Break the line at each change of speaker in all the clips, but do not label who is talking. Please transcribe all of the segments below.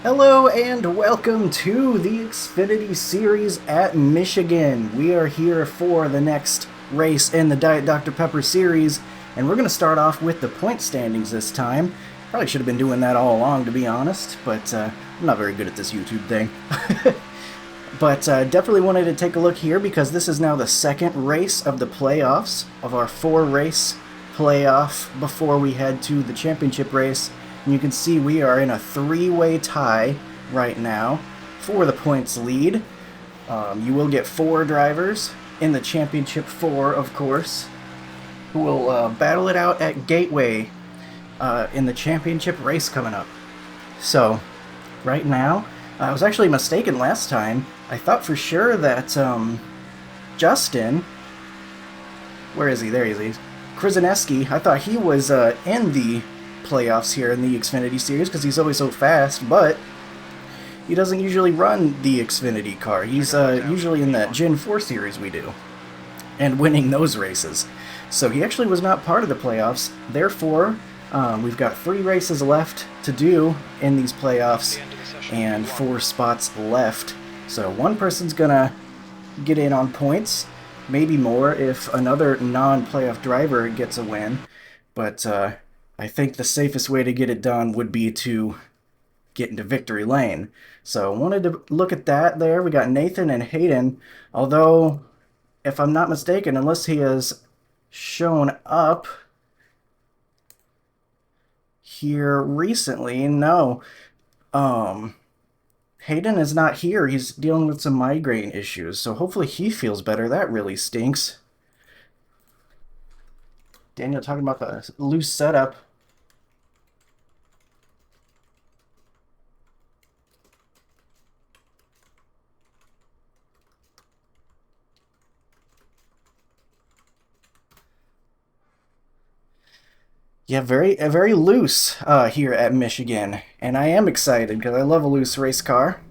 Hello and welcome to the Xfinity Series at Michigan. We are here for the next race in the Diet Dr. Pepper series, and we're going to start off with the point standings this time. Probably should have been doing that all along, to be honest, but I'm not very good at this YouTube thing. But definitely wanted to take a look here because this is now the second race of the playoffs of our four-race playoff before we head to the championship race. And you can see we are in a three-way tie right now for the points lead. You will get four drivers in the championship four, of course, who will battle it out at Gateway in the championship race coming up. So, right now, I was actually mistaken last time. I thought for sure that Justin, where is he? There he is. Krasinski, I thought he was in the playoffs here in the Xfinity series because he's always so fast, but he doesn't usually run the Xfinity car. He's usually in that Gen 4 series we do and winning those races. So he actually was not part of the playoffs. Therefore, we've got 3 races left to do in these playoffs and 4 spots left. So one person's gonna get in on points, maybe more if another non-playoff driver gets a win, but I think the safest way to get it done would be to get into victory lane. So I wanted to look at that there. We got Nathan and Hayden, although if I'm not mistaken, unless he has shown up here recently, no. Hayden is not here. He's dealing with some migraine issues, so hopefully he feels better. That really stinks. Daniel talking about the loose setup. Yeah, very loose here at Michigan, and I am excited because I love a loose race car.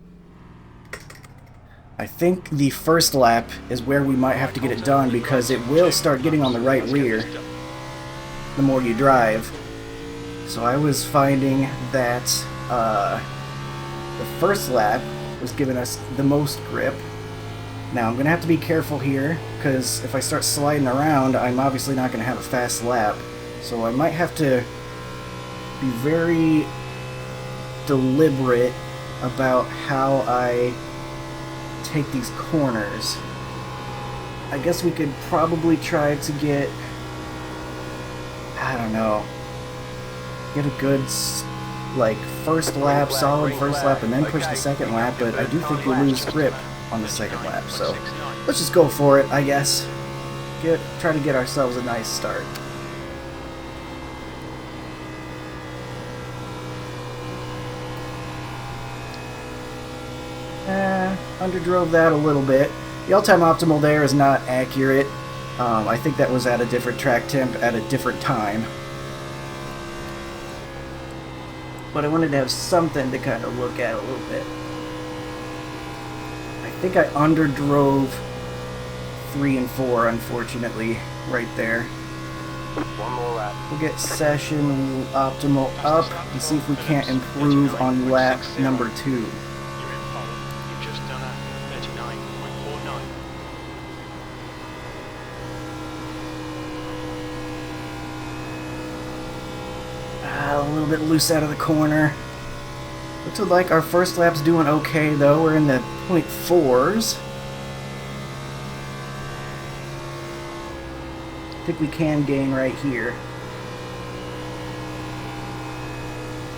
I think the first lap is where we might have to get it done because it will start getting on the right rear the more you drive. So I was finding that the first lap was giving us the most grip. Now I'm going to have to be careful here because if I start sliding around, I'm obviously not going to have a fast lap. So I might have to be very deliberate about how I take these corners. I guess we could probably try to get, I don't know, get a good like first lap, solid first lap, and then push the second lap, but I do think we lose grip on the second lap, so let's just go for it, I guess. Try to get ourselves a nice start. Underdrove that a little bit. The all-time optimal there is not accurate. I think that was at a different track temp at a different time. But I wanted to have something to kind of look at a little bit. I think I underdrove 3 and 4, unfortunately, right there.
One more lap.
We'll get session optimal up and see if we can't improve on lap number 2. A little bit loose out of the corner. Looks like our first lap's doing okay though. We're in the .4s. I think we can gain right here.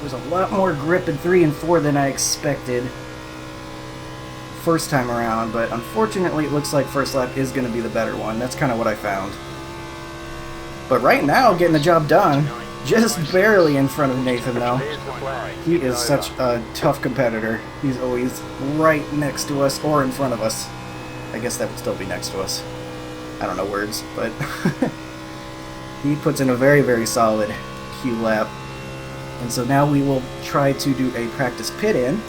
There's a lot more grip in 3 and 4 than I expected first time around, but unfortunately it looks like first lap is going to be the better one. That's kind of what I found. But right now, getting the job done. Just barely in front of Nathan, though. He is such a tough competitor. He's always right next to us or in front of us. I guess that would still be next to us. I don't know words, but he puts in a very solid Q lap. And so now we will try to do a practice pit in.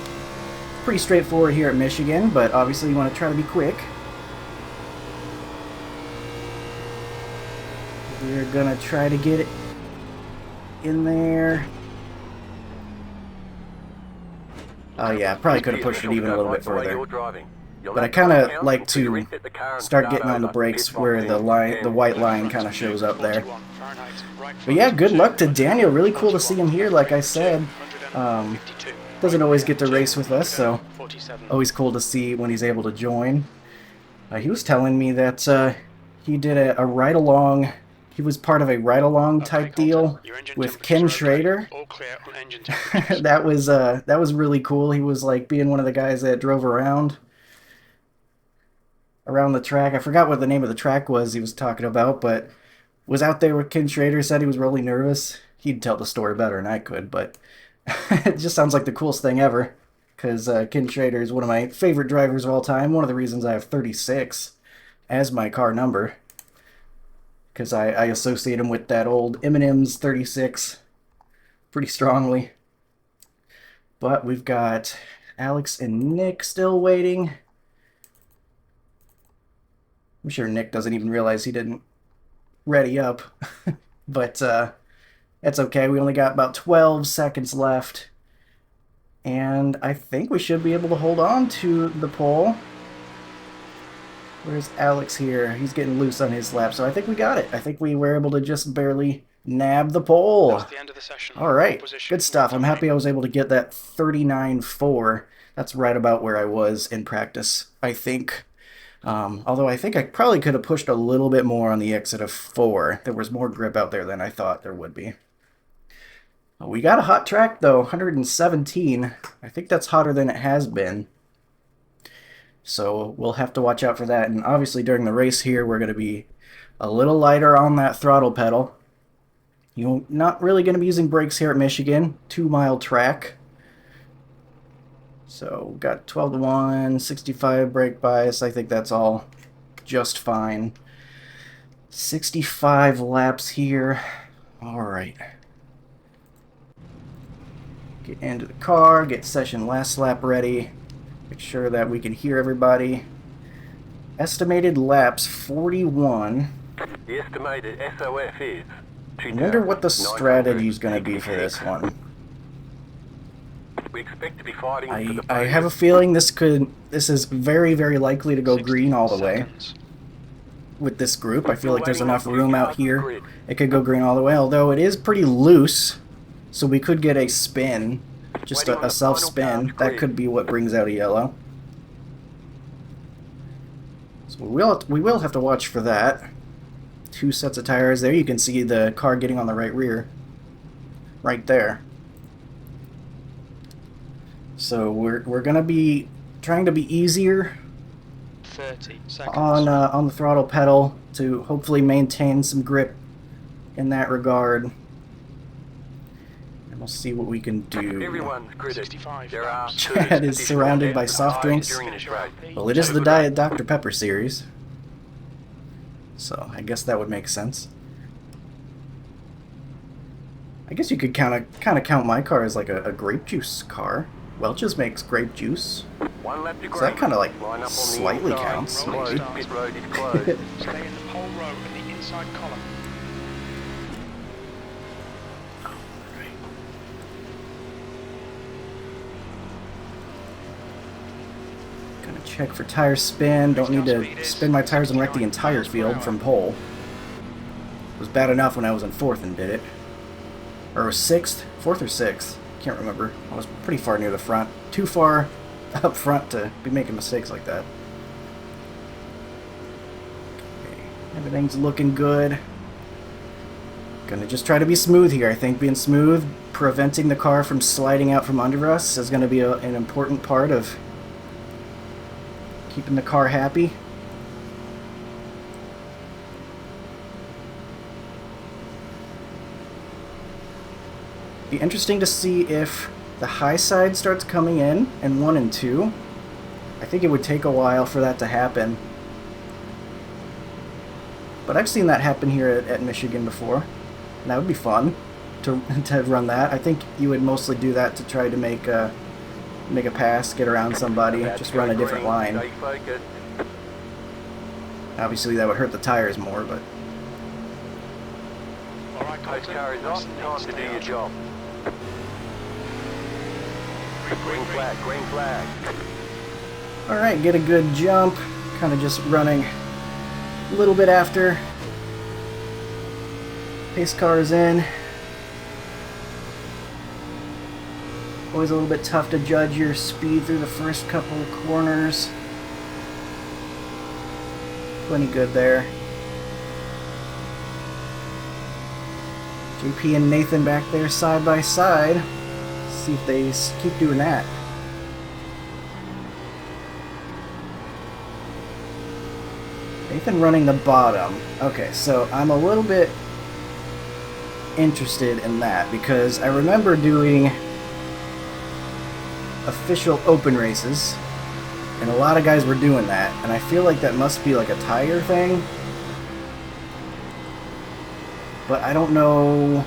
Pretty straightforward here at Michigan, but obviously you want to try to be quick. We're gonna try to get it in there. Oh yeah, probably could have pushed it even a little bit
While
further.
you're driving. Your
But I
lap
kind
time
of
count
like
until you
to
reset the car and
start getting on the
over.
brakes
Pit
where
box
the
in
white
10.
line kind of shows up there.
41 Fahrenheit, right
But
front,
yeah, good luck to
2,
Daniel. Really cool to see
41,
him here,
left
like I
brake,
said.
252,
Doesn't
right
always
rear,
get to race with us, so
247.
always cool to see when he's able to join. He was telling me that he did a ride-along. He was part of a ride-along
Okay,
type
Colton,
deal
your engine
with
temperatures
Ken
are okay.
Schrader.
All clear on engine temperatures.
That was really cool. He was like being one of the guys that drove around the track. I forgot what the name of the track was he was talking about, but was out there with Ken Schrader. Said he was really nervous. He'd tell the story better than I could, but it just sounds like the coolest thing ever. Because Ken Schrader is one of my favorite drivers of all time. One of the reasons I have 36 as my car number. Because I associate him with that old M&M's 36 pretty strongly. But we've got Alex and Nick still waiting. I'm sure Nick doesn't even realize he didn't ready up. But that's okay. We only got about 12 seconds left. And I think we should be able to hold on to the pole. Where's Alex here? He's getting loose on his lap, so I think we got it. I think we were able to just barely nab the pole.
That's the end of the session.
All right,
Position,
good stuff. I'm happy I was able to get that 39.4. That's right about where I was in practice, I think. Although I think I probably could have pushed a little bit more on the exit of 4. There was more grip out there than I thought there would be. We got a hot track, though, 117. I think that's hotter than it has been. So we'll have to watch out for that. And obviously during the race here, we're going to be a little lighter on that throttle pedal. You're not really going to be using brakes here at Michigan. 2-mile track. So we've got 12 to 1, 65 brake bias. I think that's all just fine. 65 laps here. All right. Get into the car, get session last lap ready. Make sure that we can hear everybody. Estimated laps 41.
The estimated SOF is.
I wonder what the strategy is going to be for this one.
We expect to be fighting for the
I have a feeling this is very, very likely to go green all the way. With this group, I feel like there's enough room out here. It could go green all the way, although it is pretty loose. So we could get a spin, just a self-spin. That could be what brings out a yellow. So we will have to watch for that. 2 sets of tires there. You can see the car getting on the right rear. Right there. So we're going to be trying to be easier
30 seconds.
on the throttle pedal to hopefully maintain some grip in that regard. We'll see what we can do.
Everyone's gritted.
65
There are
Chad is surrounded by soft drinks. Well, it is the Diet Dr. Pepper series, so I guess that would make sense. I guess you could kind of count my car as like a grape juice car. Welch's makes grape juice.
One lap to
So that kind of like
Line up on the
slightly
inside.
counts,
Rolling
maybe.
Pit road is closed.
Stay in the pole row in the inside column.
Gonna check for tire spin. Don't need to spin my tires and wreck the entire field from pole. It was bad enough when I was in 4th and did it. Or was 6th? 4th or 6th? Can't remember. I was pretty far near the front. Too far up front to be making mistakes like that. Okay. Everything's looking good. Gonna just try to be smooth here. I think being smooth, preventing the car from sliding out from under us is gonna be an important part of keeping the car happy. Be interesting to see if the high side starts coming in 1 and 2. I think it would take a while for that to happen. But I've seen that happen here at Michigan before. And that would be fun to run that. I think you would mostly do that to try to make a pass, get around somebody, just run a different line.
Stay focused.
Obviously that would hurt the tires more, but
All right,
Post car is off. Time to do your job. Green flag, green flag.
Alright, get a good jump. Kind of just running a little bit after. Pace car is in. Always a little bit tough to judge your speed through the first couple of corners. Plenty good there. JP and Nathan back there side by side. See if they keep doing that. Nathan running the bottom. Okay, so I'm a little bit interested in that because I remember doing official open races and a lot of guys were doing that, and I feel like that must be like a tire thing, but I don't know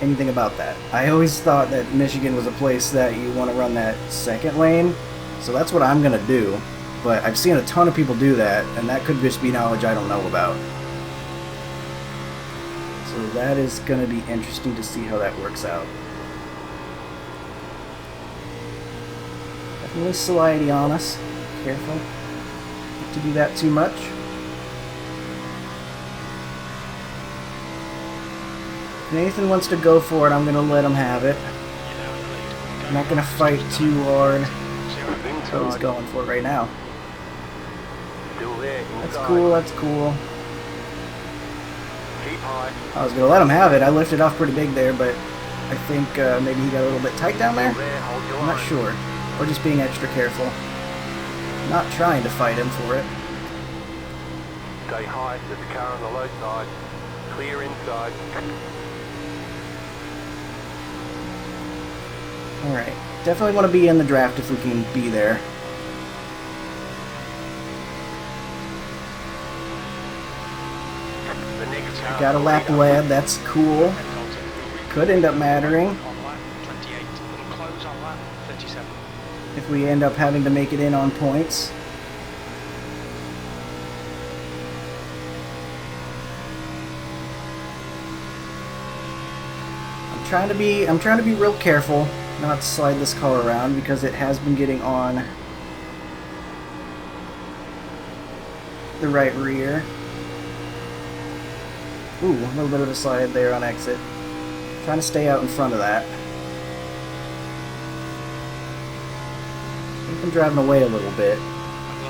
anything about that. I always thought that Michigan was a place that you want to run that second lane, so that's what I'm gonna do. But I've seen a ton of people do that, and that could just be knowledge I don't know about. So that is going to be interesting to see how that works out. Definitely slidey on us. Careful not to do that too much. If Nathan wants to go for it, I'm going to let him have it. I'm not going to fight too hard. That's what he's going for right now. That's cool, that's cool.
Keep high.
I was going to let him have it. I lifted off pretty big there, but I think maybe he got a little bit tight down there. I'm not sure. Or just being extra careful. Not trying to fight him for it.
Stay high, there's a car on the low side. Clear inside.
Alright. Definitely want to be in the draft if we can be there. Got a lap lead, that's cool. Could end up mattering if we end up having to make it in on points. I'm trying to be real careful not to slide this car around because it has been getting on the right rear. Ooh, a little bit of a slide there on exit. Trying to stay out in front of that. I'm driving away a little bit. I'm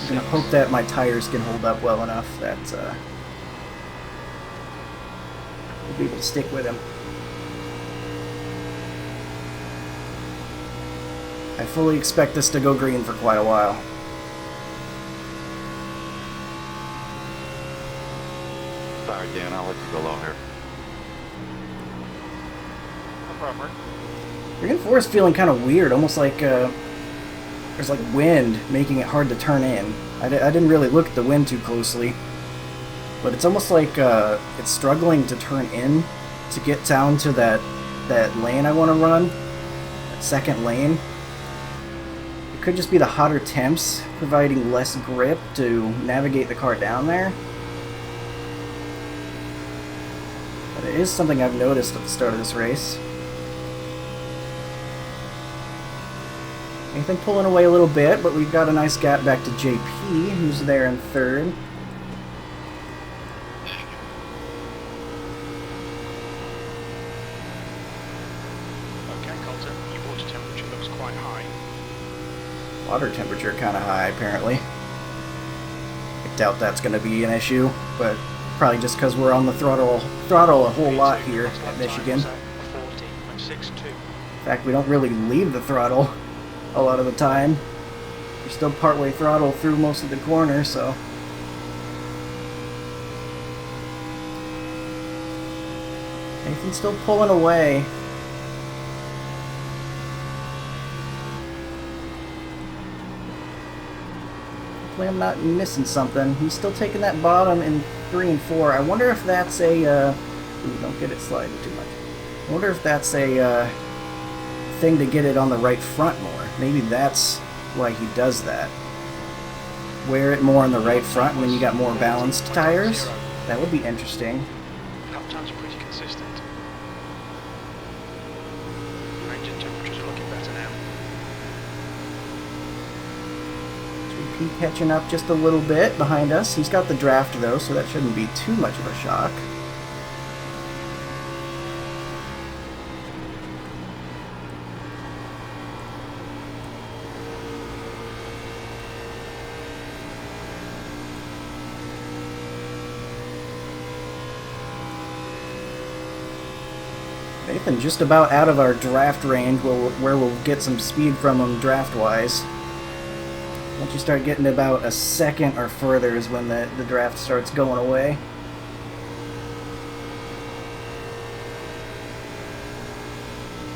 gonna hope that my tires can hold up well enough that we'll be able to stick with him. I fully expect this to go green for quite a while.
Sorry, Dan, I'll let you go low here. No problem.
Green 4 is feeling kind of weird, almost like there's like wind making it hard to turn in. I didn't really look at the wind too closely, but it's almost like it's struggling to turn in to get down to that lane I want to run, that second lane. It could just be the hotter temps providing less grip to navigate the car down there. But it is something I've noticed at the start of this race. Nathan pulling away a little bit, but we've got a nice gap back to JP, who's there in third.
Okay, Colton, your water temperature looks quite high.
Water temperature kind of high, apparently. I doubt that's going to be an issue, but probably just because we're on the throttle a whole lot here at Michigan. In fact, we don't really leave the throttle a lot of the time. You're still partway throttle through most of the corner, so. Nathan's still pulling away. Hopefully I'm not missing something. He's still taking that bottom in 3 and 4. I wonder if that's a, ooh, don't get it sliding too much. I wonder if that's a thing to get it on the right front more. Maybe that's why he does that. Wear it more on the right front when you got more balanced tires. That would be interesting.
Lap times are pretty consistent.
JP catching up just a little bit behind us. He's got the draft though, so that shouldn't be too much of a shock. Nathan just about out of our draft range where we'll get some speed from him draft-wise. Once you start getting to about a second or further is when the draft starts going away.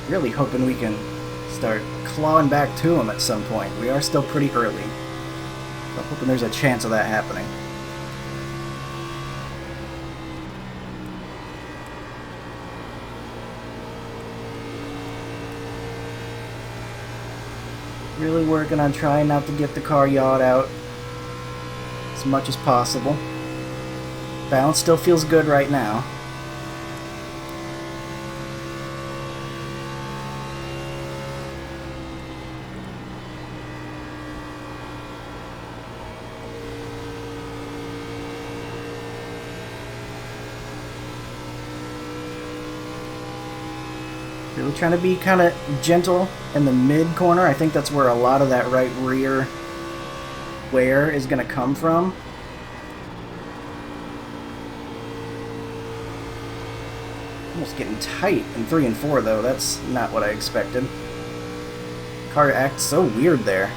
Really hoping we can start clawing back to him at some point. We are still pretty early. I'm hoping there's a chance of that happening. Really working on trying not to get the car yawed out as much as possible. Balance still feels good right now. Really trying to be kind of gentle in the mid corner. I think that's where a lot of that right rear wear is going to come from. Almost getting tight in 3 and 4 though. That's not what I expected. Car acts so weird there.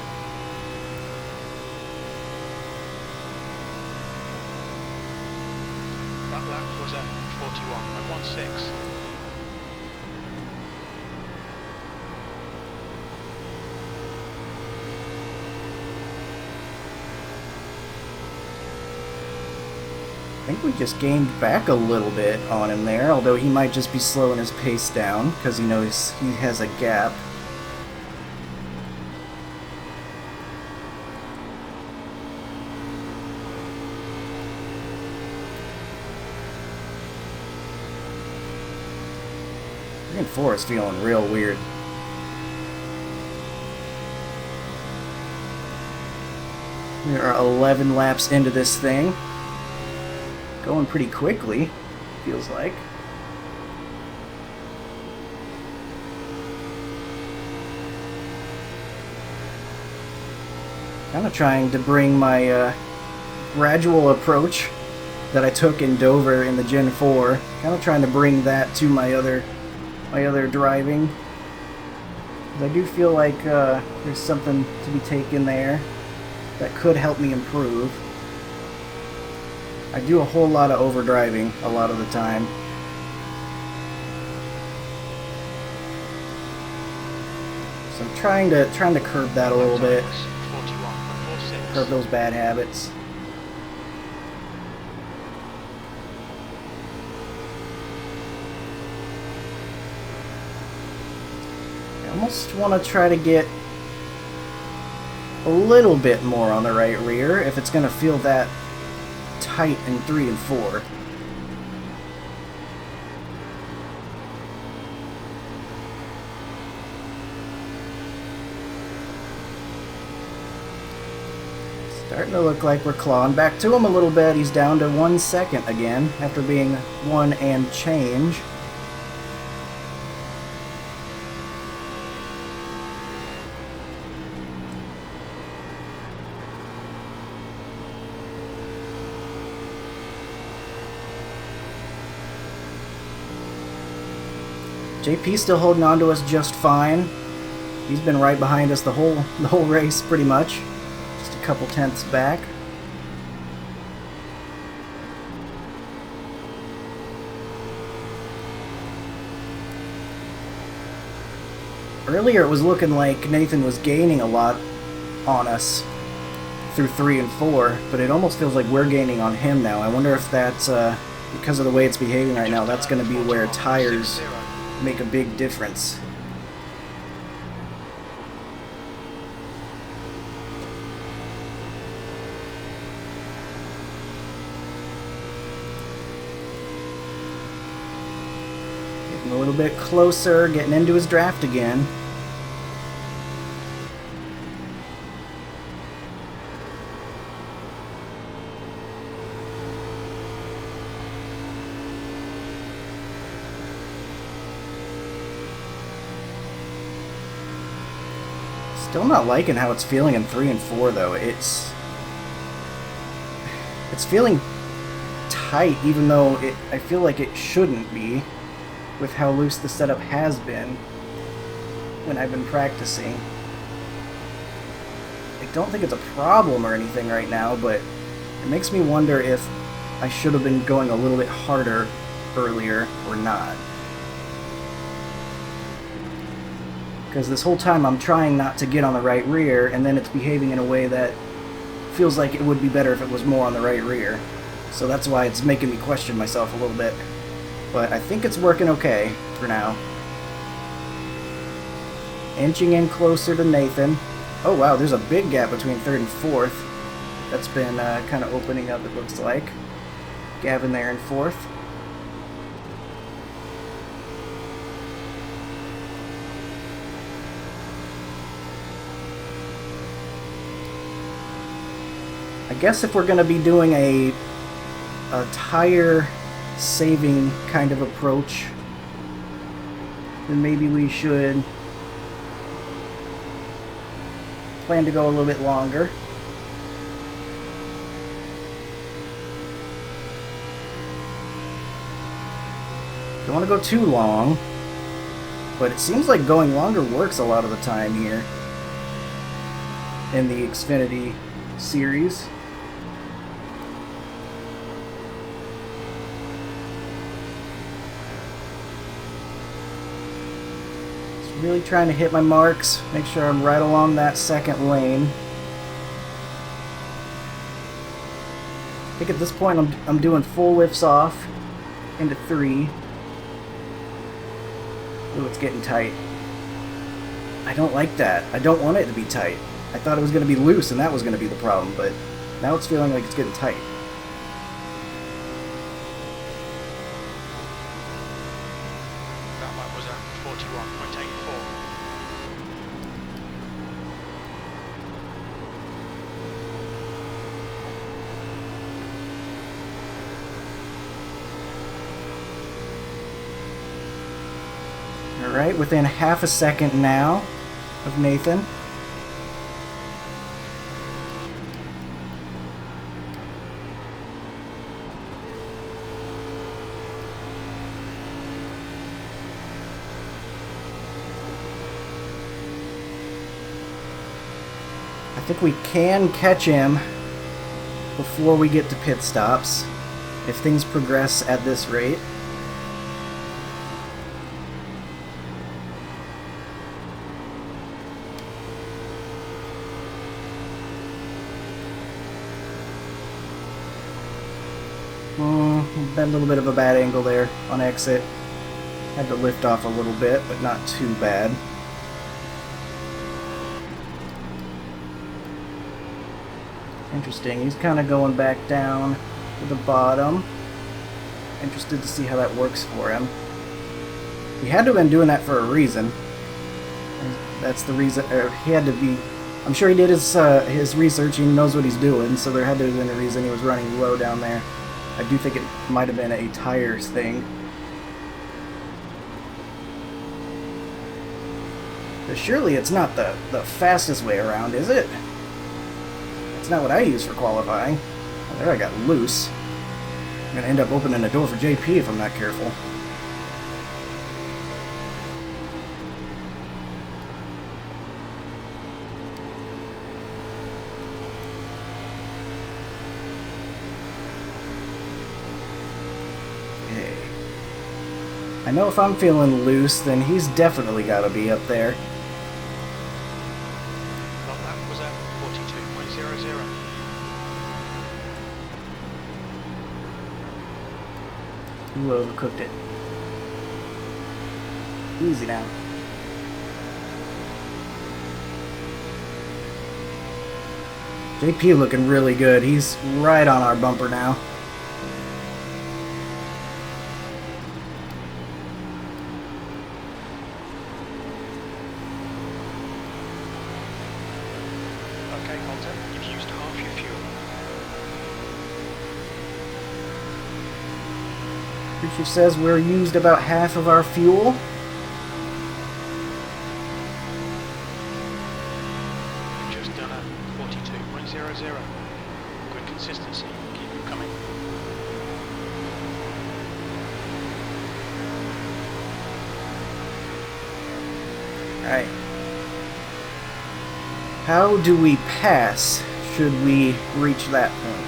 That lap was at 41.16.
I think we just gained back a little bit on him there, although he might just be slowing his pace down because he knows he has a gap. Three and 4 is feeling real weird. We are 11 laps into this thing. Going pretty quickly, feels like. Kind of trying to bring my gradual approach that I took in Dover in the Gen 4. Kind of trying to bring that to my other driving. I do feel like there's something to be taken there that could help me improve. I do a whole lot of overdriving a lot of the time. So I'm trying to curb that a little bit. Curb those bad habits. I almost want to try to get a little bit more on the right rear if it's going to feel that tight in 3 and 4. Starting to look like we're clawing back to him a little bit. He's down to 1 second again after being 1 and change. JP's still holding on to us just fine. He's been right behind us the whole race pretty much. Just a couple tenths back. Earlier it was looking like Nathan was gaining a lot on us through 3 and 4, but it almost feels like we're gaining on him now. I wonder if that's because of the way it's behaving right now, that's going to be where tires make a big difference. Getting a little bit closer, getting into his draft again. Still not liking how it's feeling in 3 and 4 though. It's feeling tight, even though I feel like it shouldn't be, with how loose the setup has been when I've been practicing. I don't think it's a problem or anything right now, but it makes me wonder if I should have been going a little bit harder earlier or not. Because this whole time I'm trying not to get on the right rear, and then it's behaving in a way that feels like it would be better if it was more on the right rear. So that's why it's making me question myself a little bit. But I think it's working okay for now. Inching in closer to Nathan. Oh wow, there's a big gap between 3rd and 4th. That's been kind of opening up, it looks like. Gavin there in 4th. I guess if we're going to be doing a tire saving kind of approach, then maybe we should plan to go a little bit longer. Don't want to go too long, but it seems like going longer works a lot of the time here in the Xfinity series. Really trying to hit my marks, make sure I'm right along that second lane. I think at this point I'm doing full lifts off into 3. Ooh, it's getting tight. I don't like that. I don't want it to be tight. I thought it was going to be loose and that was going to be the problem, but now it's feeling like it's getting tight.
That lap was at 41.84.
Alright, within half a second now of Nathan. I think we can catch him before we get to pit stops if things progress at this rate. Been a little bit of a bad angle there on exit. Had to lift off a little bit, but not too bad. Interesting, he's kind of going back down to the bottom. Interested to see how that works for him. He had to have been doing that for a reason. That's the reason, or he had to be, I'm sure he did his research, he knows what he's doing, so there had to have been a reason he was running low down there. I do think it might have been a tires thing. But surely it's not the fastest way around, is it? It's not what I use for qualifying. Well, there I got loose. I'm going to end up opening a door for JP if I'm not careful. I know if I'm feeling loose, then he's definitely got to be up there.
Well, that was at 42.00.
Ooh, overcooked it. Easy now. JP looking really good. He's right on our bumper now.
Okay, Colton, you've used half your fuel.
Creature says we're used about half of our fuel.
2.0. Good consistency. Keep them coming.
Alright. How do we pass should we reach that point?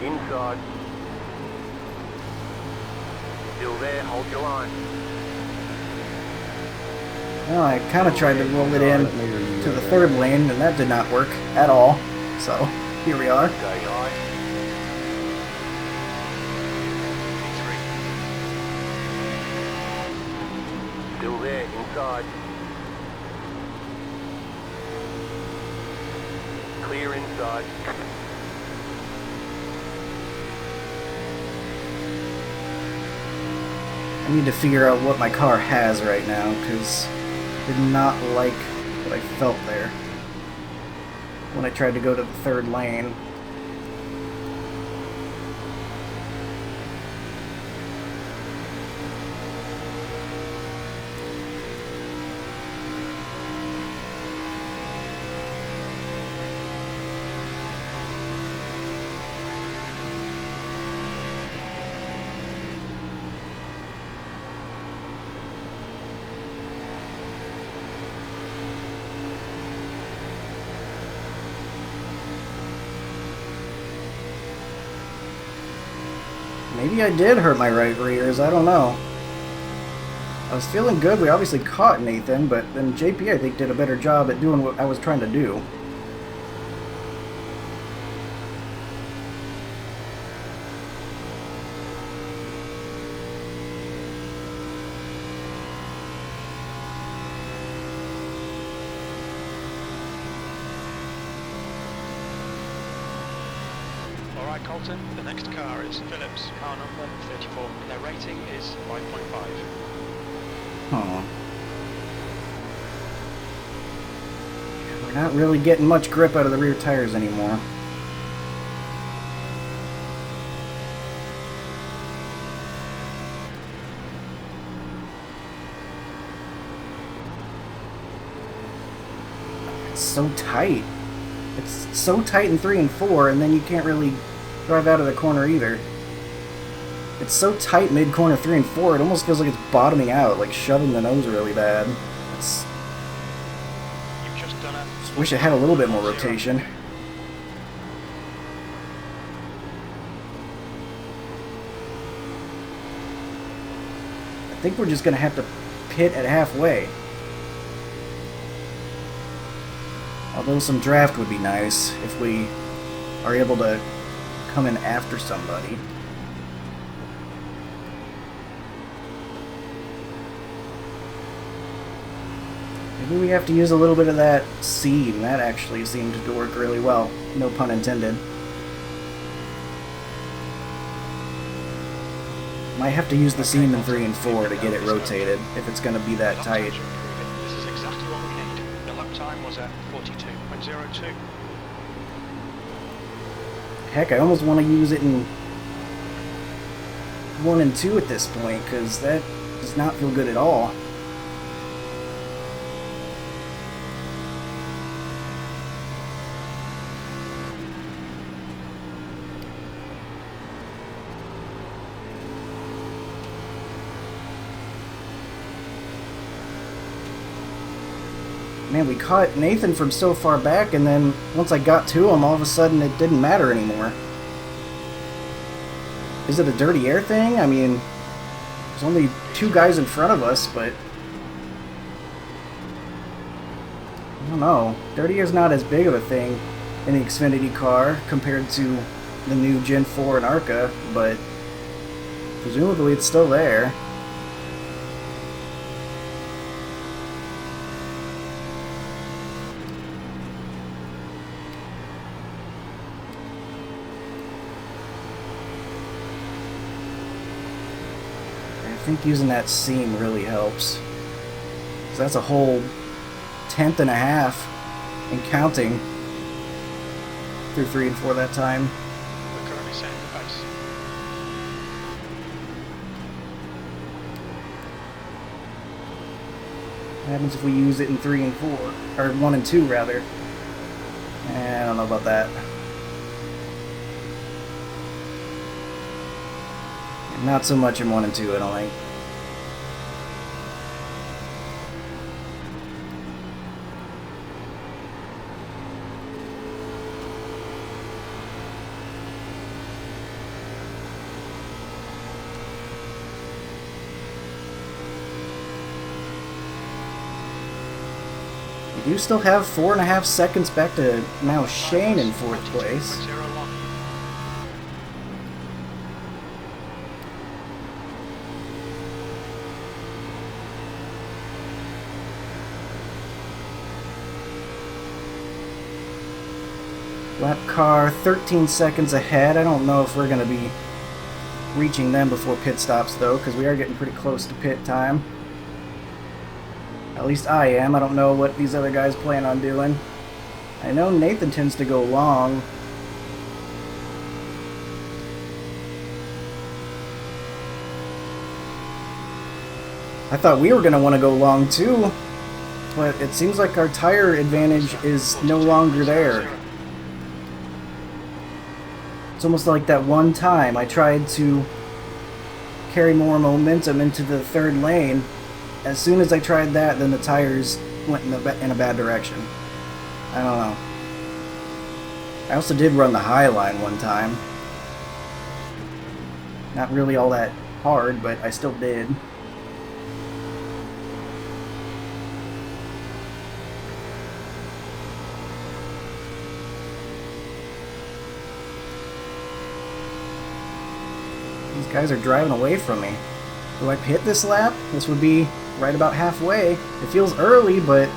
Inside. Still there, hold your line.
Well, I kind of tried to roll it in to the third lane, and that did not work at all. So, here we are.
Stay high.
P3.
Still there, inside. Clear inside.
I need to figure out what my car has right now, because I did not like what I felt there when I tried to go to the third lane. Maybe I did hurt my right rears, I don't know. I was feeling good, we obviously caught Nathan, but then JP I think did a better job at doing what I was trying to do.
Alright, Colton, the next car is Phillips, car number 34. Their rating is 5.5.
Oh. We're not really getting much grip out of the rear tires anymore. It's so tight. It's so tight in 3 and 4, and then you can't really drive out of the corner either. It's so tight mid-corner 3 and 4, it almost feels like it's bottoming out, like shoving the nose really bad. It's...
You've just done a...
Just wish it had a little bit more rotation. I think we're just going to have to pit at halfway. Although some draft would be nice if we are able to come in after somebody. Maybe we have to use a little bit of that seam. That actually seemed to work really well. No pun intended. Might have to use the seam in 3 and 4 to get it rotated if it's going to be that tight.
This is exactly what we need. The lap time was at 42.02.
Heck, I almost want to use it in 1 and 2 at this point, because that does not feel good at all. Man, we caught Nathan from so far back, and then once I got to him, all of a sudden it didn't matter anymore. Is it a dirty air thing? I mean, there's only 2 guys in front of us, but... I don't know. Dirty air's not as big of a thing in the Xfinity car compared to the new Gen 4 and ARCA, but presumably it's still there. I think using that seam really helps. 'Cause that's a whole 1/10 and a half and counting through 3 and 4 that time.
We're currently setting the pace.
What happens if we use it in 3 and 4? Or 1 and 2, rather. I don't know about that. Not so much in 1 and 2, I don't think. We do still have 4.5 seconds back to now Shane in 4th place. Lap car 13 seconds ahead. I don't know if we're going to be reaching them before pit stops though, because we are getting pretty close to pit time. At least I am. I don't know what these other guys plan on doing. I know Nathan tends to go long. I thought we were going to want to go long too, but it seems like our tire advantage is no longer there. It's almost like that one time I tried to carry more momentum into the 3rd lane. As soon as I tried that, then the tires went in a bad direction. I don't know. I also did run the high line one time. Not really all that hard, but I still did. These guys are driving away from me. Do I pit this lap? This would be right about halfway. It feels early, but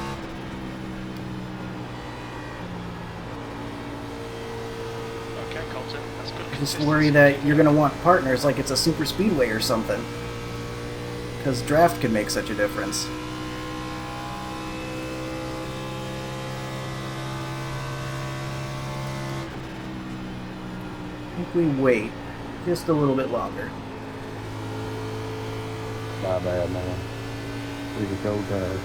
Okay, Colton, that's good.
I just worry that you're going to want partners like it's a super speedway or something. Because draft can make such a difference. I think we wait just a little bit longer.
My bad, man. We can go tires.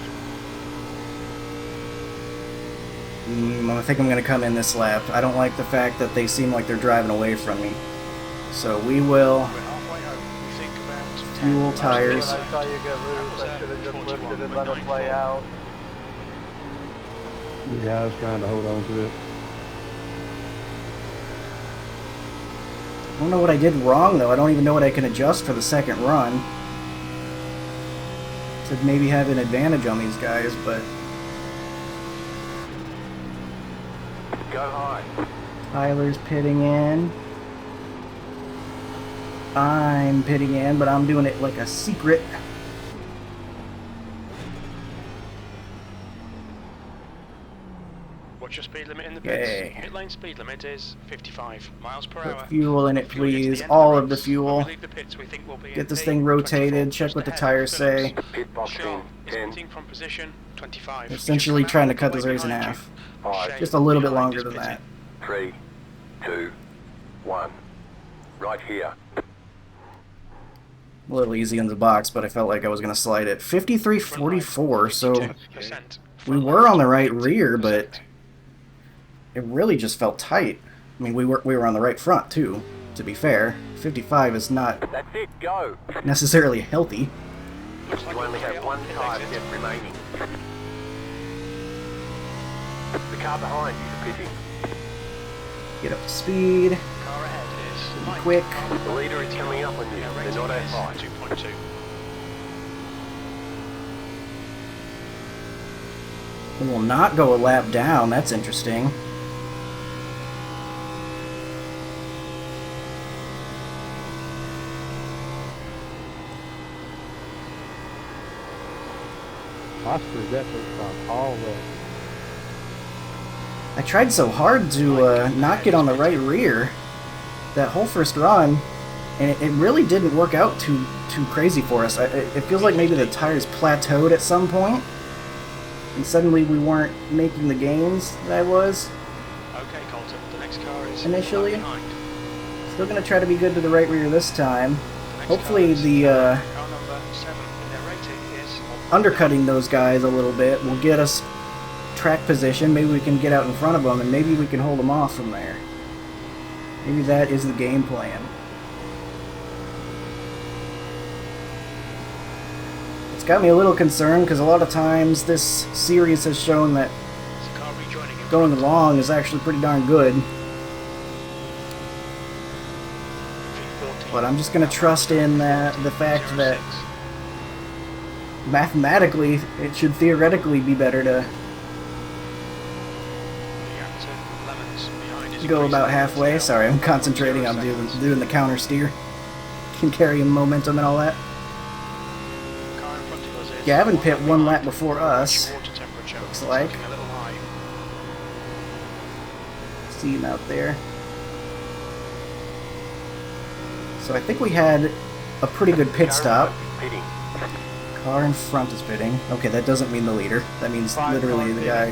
I think I'm going to come in this lap. I don't like the fact that they seem like they're driving away from me. So we will
We're halfway home. We think about
fuel
10
tires.
I saw you get loose, I should have just lifted and let it play out.
Yeah, I was trying to hold on to it.
I don't know what I did wrong, though. I don't even know what I can adjust for the 2nd run. To maybe have an advantage on these guys, but
Go high.
Tyler's pitting in. I'm pitting in, but I'm doing it like a secret.
What's your speed limit in the pits?
Okay.
Pit lane speed limit is 55 miles per
Put
hour.
fuel in it,
If you get to the
please.
end
All
the
of the
race,
fuel.
when we leave the pits, we think we'll be
Get
in
this
P,
thing rotated,
24,
check
just
what the
ahead
tires
of Phillips.
say.
Pit box
Shaw
in
is
10,
pitting from position 25.
They're essentially trying to cut this race in half.
5,
Just a little bit longer than that.
3, 2, 1. Right here.
A little easy in the box, but I felt like I was going to slide it. 53.44, so we were on the right rear, but it really just felt tight. I mean, we were on the right front, too, to be fair. 55 is not
That's it, go.
necessarily healthy.
You only have one tyre yet remaining. The car behind you is pitting.
Get up to speed.
Car ahead is Mike.
Quick.
The leader is coming up on you. They're not at high.
2.2.
We will not go a lap down. That's interesting.
Oscar got this from all the.
I tried so hard to not get on the right rear that whole first run, and it really didn't work out too crazy for us. It feels like maybe the tires plateaued at some point, and suddenly we weren't making the gains that I was.
Okay, Colton, the next car is
Initially.
behind.
Still going to try to be good to the right rear this time.
The next
Hopefully
car is
the
car number 7 in their rating is
undercutting those guys a little bit will get us track position. Maybe we can get out in front of them, and maybe we can hold them off from there. Maybe that is the game plan. It's got me a little concerned because a lot of times this series has shown that
There's a car rejoining in
going
front.
long is actually pretty darn good.
V14.
But I'm just going to trust in the fact that mathematically it should theoretically be better to go about halfway. Sorry, I'm concentrating on doing the counter steer. Can carry momentum and all that. Gavin pit one lap before us. Looks like. See him out there. So I think we had a pretty good pit stop. Car in front is pitting. Okay, that doesn't mean the leader. That means literally the guy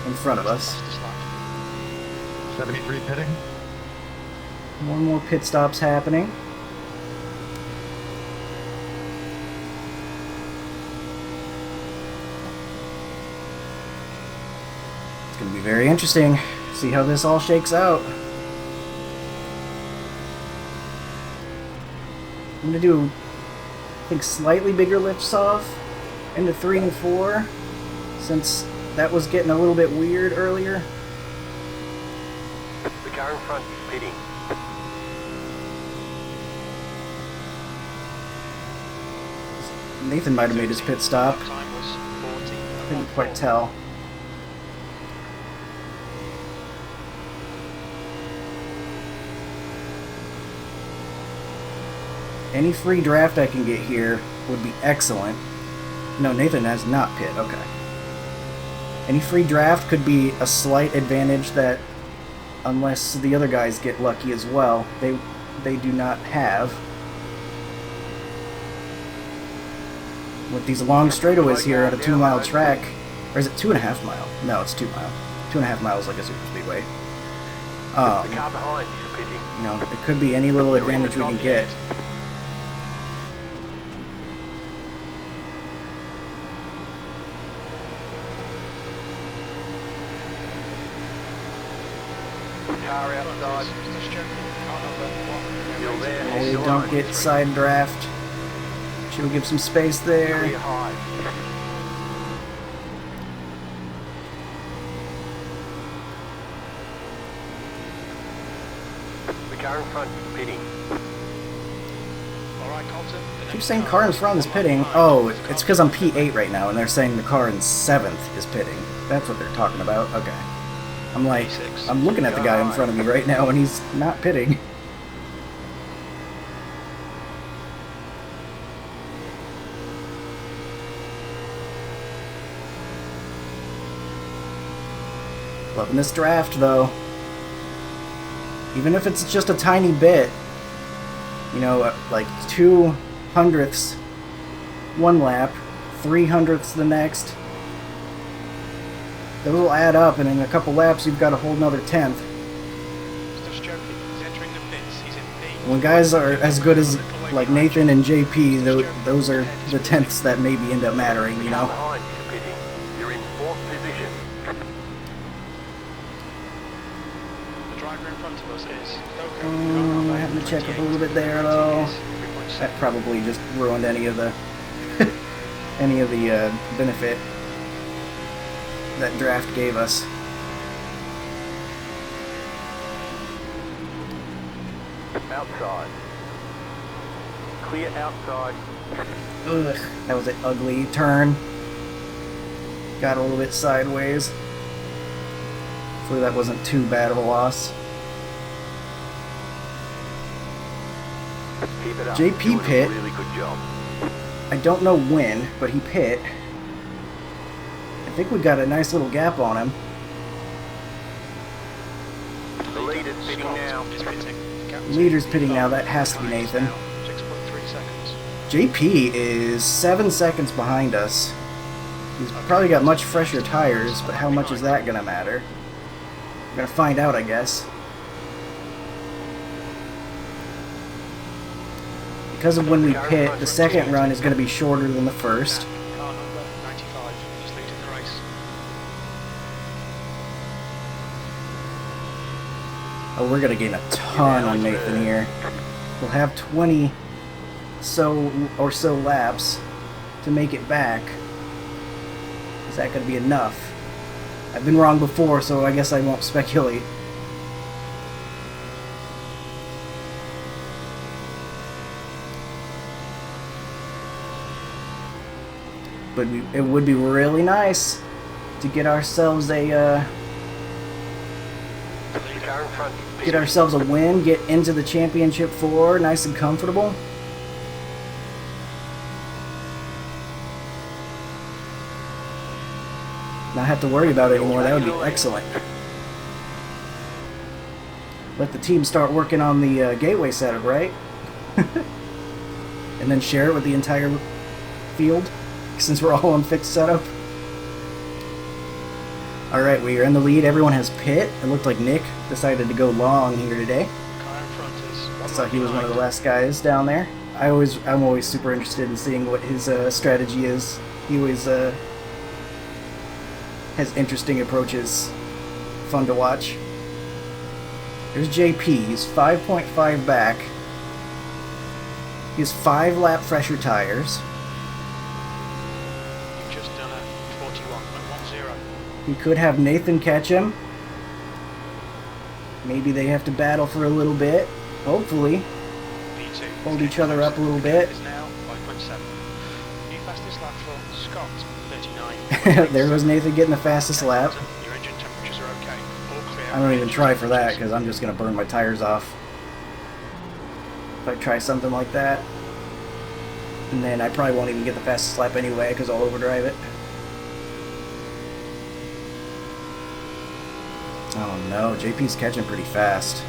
in front of us.
73 pitting.
One more pit stops happening. It's going to be very interesting. See how this all shakes out. I'm going to do, I think, slightly bigger lifts off into 3 and 4, since that was getting a little bit weird earlier.
The car in front is pitting.
Nathan might have made his pit stop.
Time was 40.
Couldn't quite tell. Any free draft I can get here would be excellent. No, Nathan has not pit. Okay. Any free draft could be a slight advantage that, unless the other guys get lucky as well, they do not have. With these long straightaways here at a 2-mile track, or is it 2.5 mile? No, it's 2 mile. 2.5 miles like a super speedway.
The car behind is pitting.
You know, it could be any little advantage we can get.
Car outside. Still there.
Hey, don't get side draft. Should we give some space there?
Clear high. The car in front is pitting.
Alright, Colton.
Keep saying car in front is pitting. Oh, it's because I'm P8 right now, and they're saying the car in 7th is pitting. That's what they're talking about. Okay. I'm like, I'm looking at the guy in front of me right now, and he's not pitting. Loving this draft, though. Even if it's just a tiny bit, you know, like 2/100ths one lap, 3/100ths the next. Those will add up, and in a couple laps, you've got a whole another 10th. When guys are as good as like Nathan and JP, those are the 10ths that maybe end up mattering, you know.
Behind is pitting. You're in 4th position.
The driver in front of us is
I have to check up a little bit there, though. That probably just ruined any of the benefit that draft gave us.
Outside. Clear outside.
Ugh, that was an ugly turn. Got a little bit sideways. Hopefully that wasn't too bad of a loss.
Keep it up.
JP
Doing a
pit.
really good job.
I don't know when, but he pit. I think we got a nice little gap on him.
The leader's pitting now.
Leader's pitting now. That has to be Nathan.
6.3 seconds.
JP is 7 seconds behind us. He's probably got much fresher tires, but how much is that going to matter? We're going to find out, I guess. Because of when we pit, the second run is going to be shorter than the first. Oh, we're gonna gain a ton on Nathan here. We'll have 20 or so laps to make it back. Is that gonna be enough? I've been wrong before, so I guess I won't speculate. But it would be really nice to get ourselves a win, get into the championship 4, nice and comfortable. Not have to worry about it anymore. That would be excellent. Let the team start working on the gateway setup, right? And then share it with the entire field, since we're all on fixed setup. Alright, we are in the lead. Everyone has pit. It looked like Nick decided to go long here today.
Car in front is
I thought he was one of the last guys down there. I'm always super interested in seeing what his strategy is. He always has interesting approaches. Fun to watch. There's JP. He's 5.5 back. He has 5 lap fresher tires.
You've just done a 41.10.
He could have Nathan catch him. Maybe they have to battle for a little bit. Hopefully.
P2
Hold each other up a little bit.
is now 5.7. New fastest lap for Scott, 39.
There goes Nathan getting the fastest lap.
Your engine temperatures are okay. All clear.
I don't even try for that because I'm just going to burn my tires off. If I try something like that. And then I probably won't even get the fastest lap anyway because I'll overdrive it. Oh no, JP's catching pretty fast.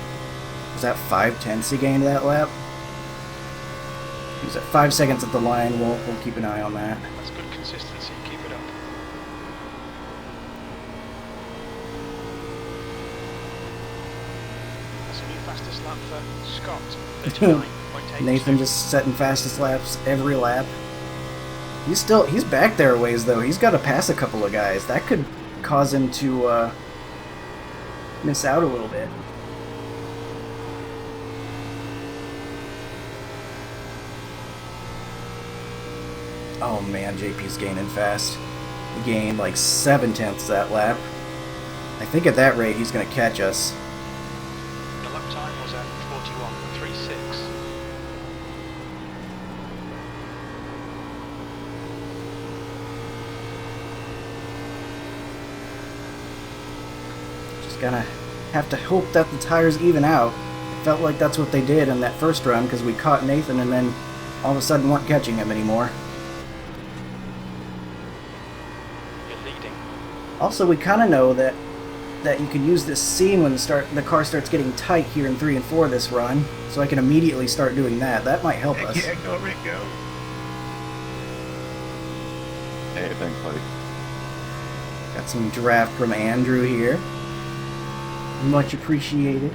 Was that 5/10 he gained that lap? He's at 5 seconds at the line. We'll keep an eye on that.
That's good consistency. Keep it up. That's a new fastest lap for Scott, 39.8.
Nathan just setting fastest laps every lap. He's back there a ways though. He's got to pass a couple of guys. That could cause him to miss out a little bit. Oh man, JP's gaining fast. He gained like 7/10 that lap. I think at that rate he's going to catch us.
The lap time was at 41.36.
Just gonna have to hope that the tires even out. It felt like that's what they did in that first run because we caught Nathan and then all of a sudden weren't catching him anymore.
You're leading.
Also, we kind of know that you can use this scene when the car starts getting tight here in 3 and 4 this run, so I can immediately start doing that. That might help us.
Yeah, go, Rick, go. Hey, thanks, buddy.
Got some draft from Andrew here. Much appreciated.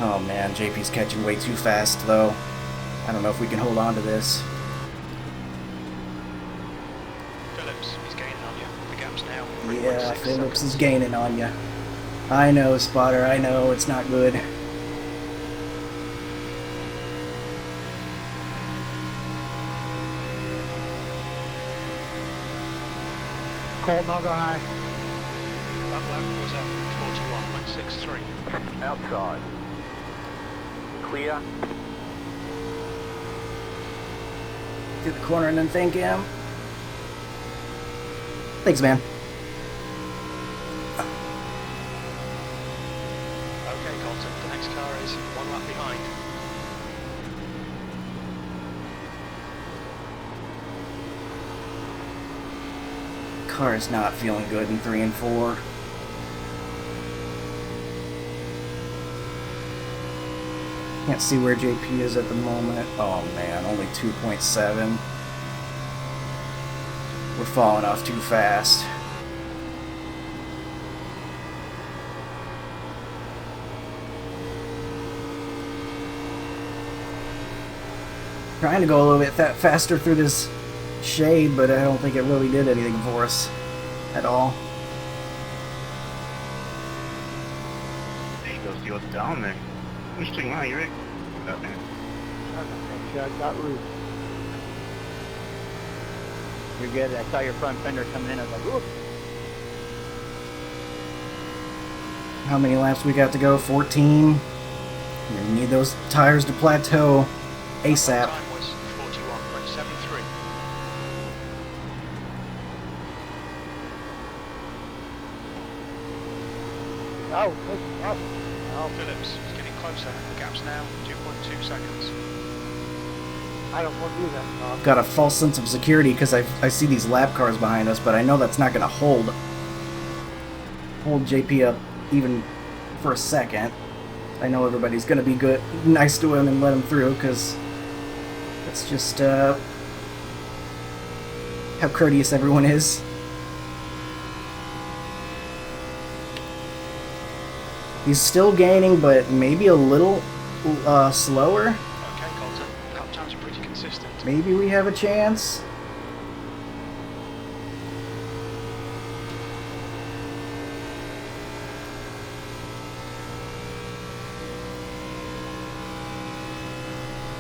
Oh man, JP's catching way too fast though. I don't know if we can hold on to this.
Phillips is gaining on you. The gap's now
Yeah,
3.6
Phillips is
seconds.
gaining on you. I know, Spotter, I know, it's not good.
Colt, now go high.
That lap was at 41.63.
Outside. Clear.
To the corner and then thank him. Thanks, man.
Okay, Colton, the next car is 1 lap behind.
Car is not feeling good in 3 and 4. Can't see where JP is at the moment. Oh man, only 2.7. We're falling off too fast. Trying to go a little bit faster through this shade, but I don't think it really did anything for us at all.
There you go, see what's down there. Interesting, wow, you're right. That man.
I got loose. You're good. I saw your front fender coming in. I was like, whoop.
How many laps we got to go? 14. We need those tires to plateau ASAP.
Time was 41.73.
Oh, oh,
Phillips is getting closer. The gap's now 2.2 seconds.
I don't want to do that, Tom.
Got a false sense of security because I see these lap cars behind us, but I know that's not going to hold JP up even for a second. I know everybody's going to be good, nice to him and let him through because it's just how courteous everyone is. He's still gaining, but maybe a little slower.
Okay, Colton. Lap times are pretty consistent.
Maybe we have a chance.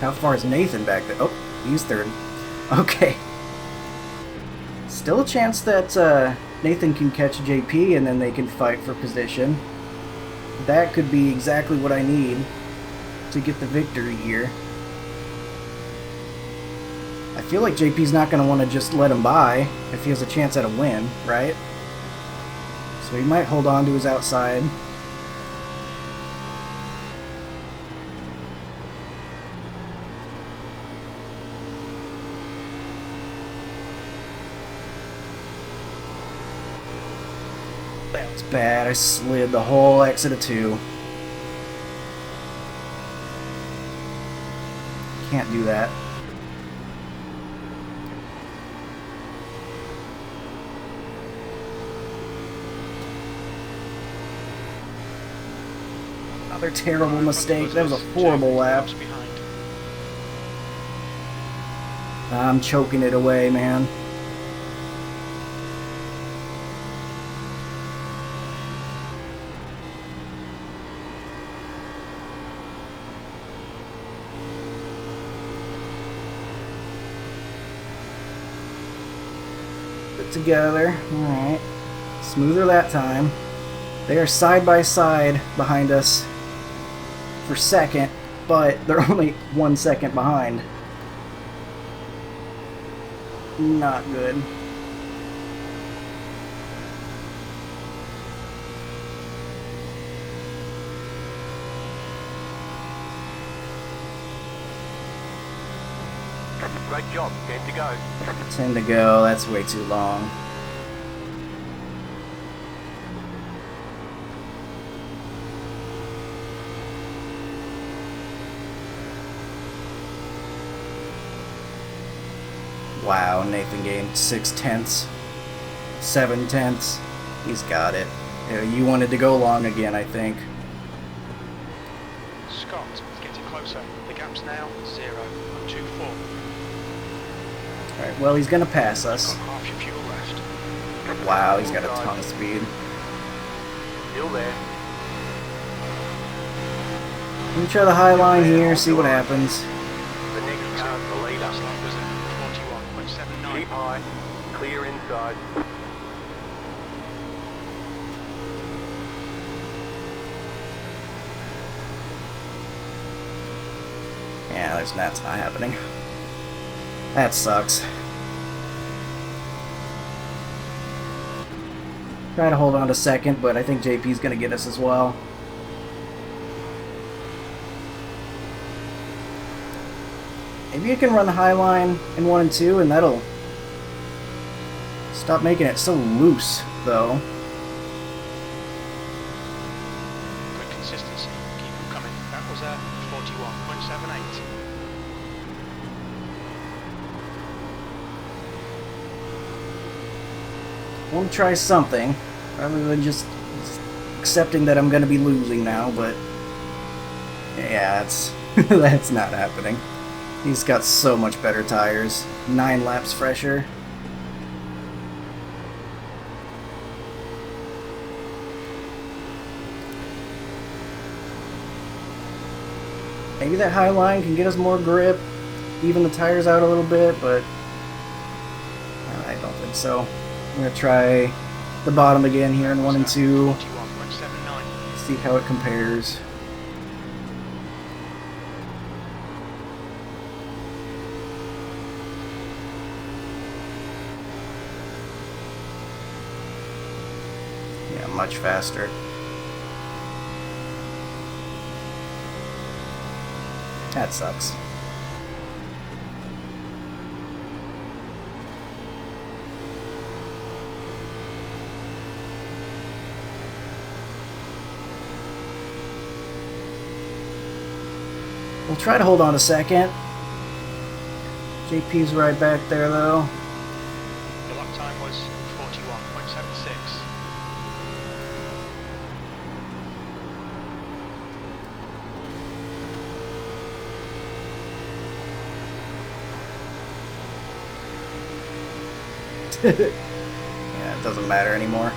How far is Nathan back there? Oh, he's third. Okay. Still a chance that Nathan can catch JP and then they can fight for position. That could be exactly what I need to get the victory here. I feel like JP's not going to want to just let him by if he has a chance at a win, right? So he might hold on to his outside. That was bad. I slid the whole exit of 2. Can't do that. Another terrible mistake. That was a horrible lap. I'm choking it away, man. Put together. Alright. Smoother that time. They are side by side behind us for second, but they're only 1 second behind. Not good.
Great job. 10 to go.
10 to go. That's way too long. Wow, Nathan gained 6/10, 7/10. He's got it. Yeah, you wanted to go long again, I think.
Scott is getting closer. The gap's now 0.24.
Alright, well, he's going to pass us.
Got half your fuel left.
Wow, he's got a ton of speed.
Still there.
Let me try the high line here, see what happens.
The next car's the leader.
Last lap was at 41.79.
Keep high. Clear inside.
Yeah, that's not happening. That sucks. Try to hold on to second, but I think JP's gonna get us as well. Maybe you can run the high line in 1 and 2, and that'll stop making it so loose, though.
Good consistency. Keep them coming. That was a 41.78.
I want to try something, rather than just accepting that I'm going to be losing now, but yeah, that's, that's not happening. He's got so much better tires. 9 laps fresher. Maybe that high line can get us more grip, even the tires out a little bit, but I don't think so. I'm going to try the bottom again here in 1 and 2.
41.79.
See how it compares. Yeah, much faster. That sucks. We'll try to hold on a second. JP's right back there though.
The lap time was 41.76.
Yeah, it doesn't matter anymore.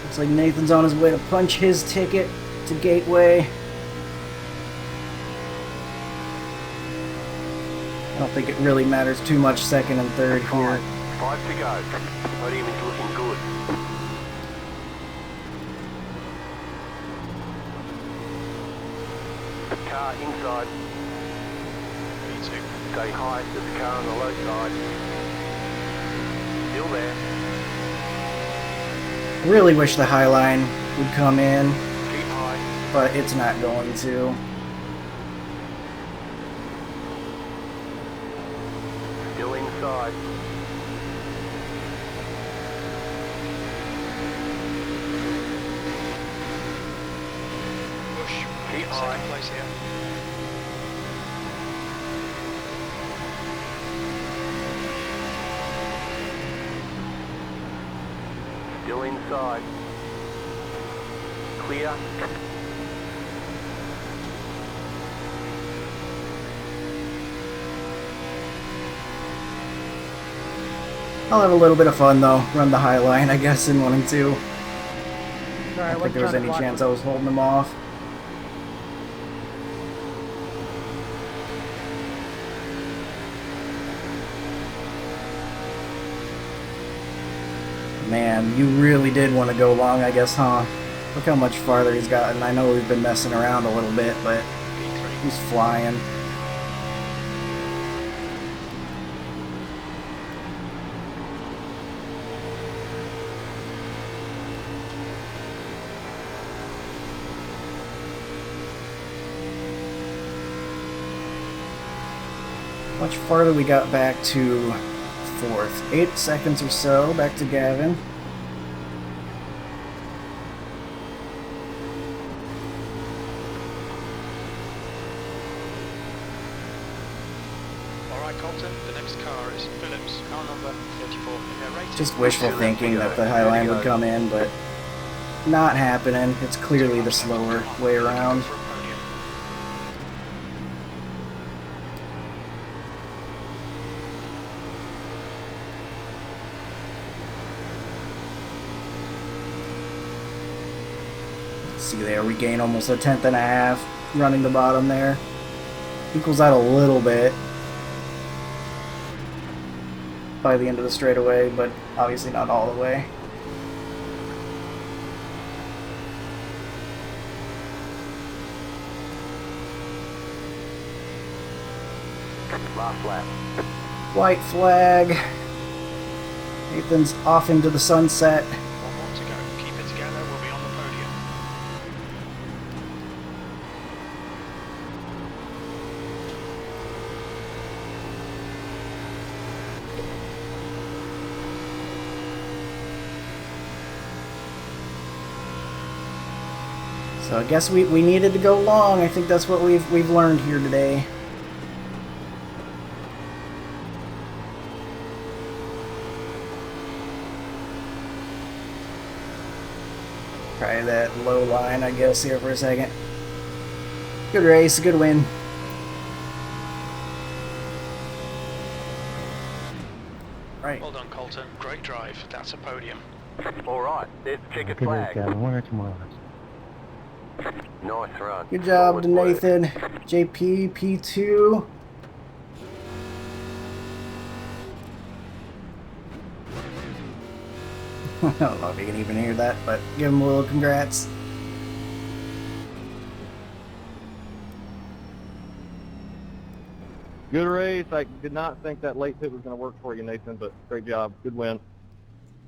Looks like Nathan's on his way to punch his ticket to Gateway. I don't think it really matters too much second and third here.
5 to go. Podium is looking good. Car inside.
P2.
Stay high. There's a car on the low side. Still there.
I really wish the high line would come in,
Keep high.
but it's not going to.
Still inside.
Bush.
Keep high.
Second place here.
Still inside. Clear.
I'll have a little bit of fun though. Run the high line, I guess, in 1 and 2. I don't think there was any chance I was holding them off. Man, you really did want to go long, I guess, huh? Look how much farther he's gotten. I know we've been messing around a little bit, but
P3.
he's flying. Much farther we got back to 4th. 8 seconds or so back to Gavin.
Alright, Colton, the next car is Phillips, car number 34 in their rating.
Just wishful thinking that the high line would come in, but not happening. It's clearly the slower way around.
For a podium.
See there, we gain almost a 10th and a half running the bottom there. Equals out a little bit by the end of the straightaway, but obviously not all the way.
Last lap.
White flag. Nathan's off into the sunset.
1 more to go. Keep it together, we'll be on the podium.
So I guess we needed to go long. I think that's what we've learned here today. Try that low line, I guess, here for a second. Good race, good win. Right.
Well done, Colton. Great drive. That's a podium.
All right, there's the checkered
Good race,
flag.
Gavin. Winner tomorrow.
Nice run.
Good job
Solid
to
work.
Nathan. JP, P2. I don't know if you can even hear that, but give him a little congrats.
Good race. I did not think that late pit was going to work for you, Nathan, but great job. Good win.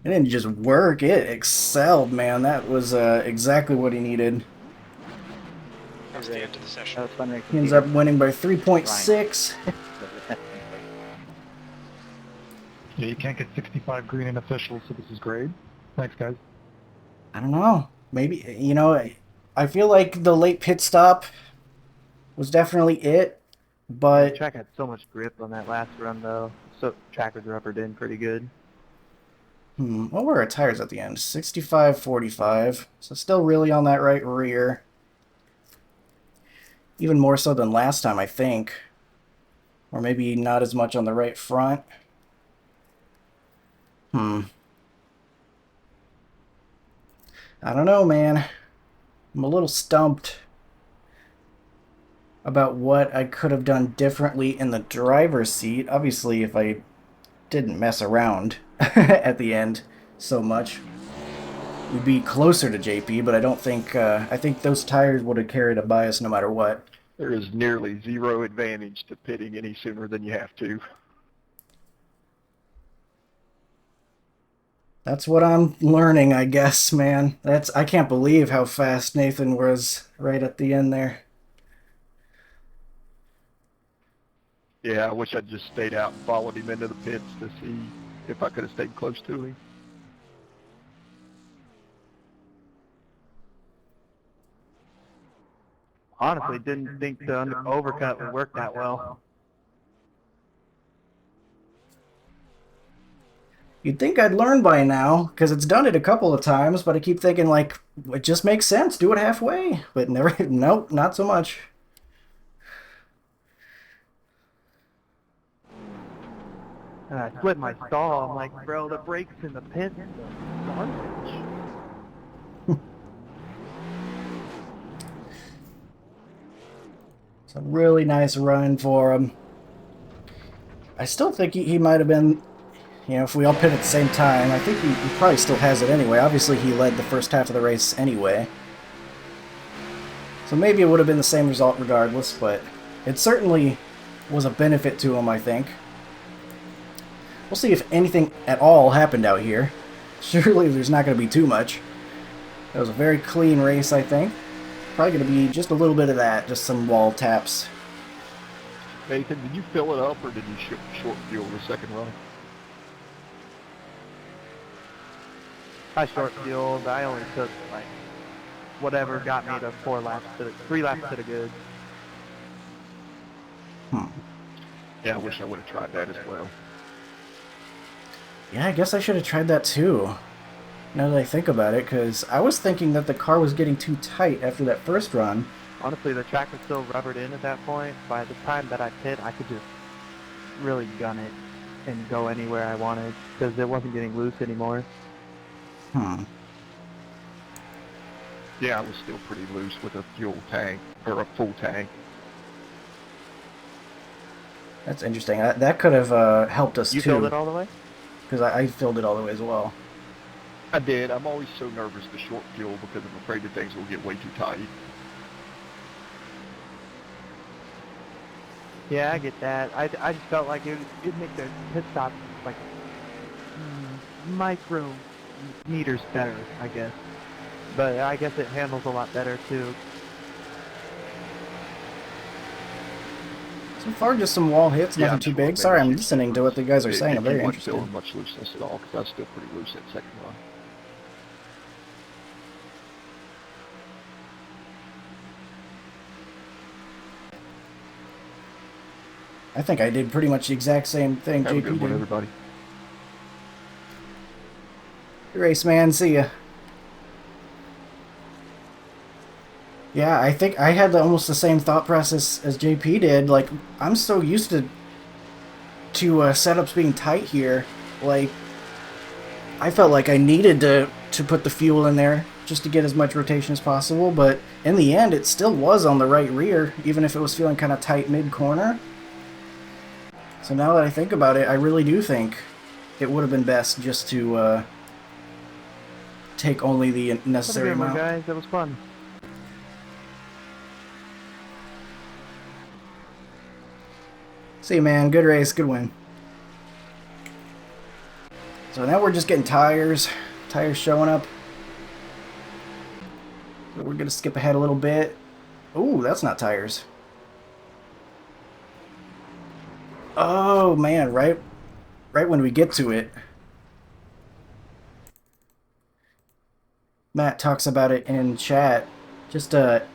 It didn't just work, it excelled, man. That was exactly what he needed.
That's the end of the session.
That was fun racing.
He ends up winning by 3.6.
Yeah, you can't get 65 green in officials, so this is great. Thanks, guys.
I don't know. Maybe, you know, I feel like the late pit stop was definitely it,
The
but
track had so much grip on that last run, though. So track was rubbered in pretty good.
what were our tires at the end? 65, 45. So still really on that right rear. Even more so than last time, I think. Or maybe not as much on the right front. I don't know, man. I'm a little stumped about what I could have done differently in the driver's seat. Obviously, if I didn't mess around at the end so much, we'd be closer to JP, but I don't think, I think those tires would have carried a bias no matter what.
There is nearly zero advantage to pitting any sooner than you have to.
That's what I'm learning, I guess, man. I can't believe how fast Nathan was right at the end there.
Yeah, I wish I'd just stayed out and followed him into the pits to see if I could have stayed close to him.
Honestly, didn't think the overcut would work that well.
You'd think I'd learn by now, because it's done it a couple of times, but I keep thinking, like, it just makes sense. Do it halfway. But never, nope, not so much.
And I split my stall. I'm like, bro, the brakes in the pit. Garbage.
It's a really nice run for him. I still think he might have been, you know, if we all pit at the same time, I think he probably still has it anyway. Obviously, he led the first half of the race anyway. So maybe it would have been the same result regardless, but it certainly was a benefit to him, I think. We'll see if anything at all happened out here. Surely there's not going to be too much. It was a very clean race, I think. Probably going to be just a little bit of that, just some wall taps.
Nathan, did you fill it up or did you short fuel the second run?
I short fueled. I only took like whatever got me to 3 laps to the good.
Yeah, I wish I would have tried that as well.
Yeah, I guess I should have tried that too. Now that I think about it, because I was thinking that the car was getting too tight after that first run.
Honestly, the track was still rubbered in at that point. By the time that I pit, I could just really gun it and go anywhere I wanted because it wasn't getting loose anymore.
Yeah, I was still pretty loose with a fuel tank, or a full tank.
That's interesting. That could have helped us
You
too.
filled it all the way?
Because I filled it all the way as well.
I did. I'm always so nervous to short fuel because I'm afraid that things will get way too tight.
Yeah, I get that. I just felt like it'd make the pit stop like micro meters better, I guess. But I guess it handles a lot better too.
So far, just some wall hits, nothing too big. Sorry, I'm listening to what the guys are saying. I'm very
It wasn't
interested.
feeling much looseness at all because I was still pretty loose that second run.
I think I did pretty much the exact same thing
Have a
JP
good one,
did.
everybody.
Race man, see ya. Yeah, I think I had almost the same thought process as JP did. Like, I'm so used to setups being tight here. Like, I felt like I needed to put the fuel in there just to get as much rotation as possible, but in the end, it still was on the right rear, even if it was feeling kind of tight mid-corner. So now that I think about it, I really do think it would have been best just to take only the
Have a
necessary
good one,
amount.
guys. That was fun.
See you, man. Good race, good win. So now we're just getting tires. Tires showing up. So we're going to skip ahead a little bit. Ooh, that's not tires. Oh, man, right when we get to it. Matt talks about it in chat. Just a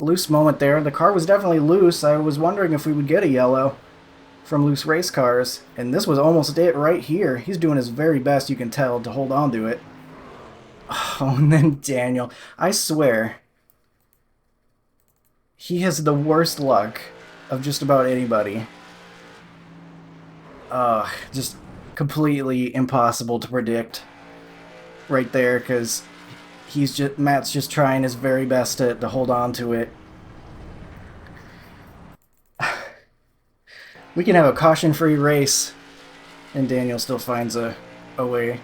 loose moment there. The car was definitely loose. I was wondering if we would get a yellow from loose race cars, and this was almost it right here. He's doing his very best, you can tell, to hold on to it. Oh, and then Daniel. I swear, he has the worst luck of just about anybody. Just completely impossible to predict right there, because Matt's just trying his very best to hold on to it. We can have a caution-free race, and Daniel still finds a way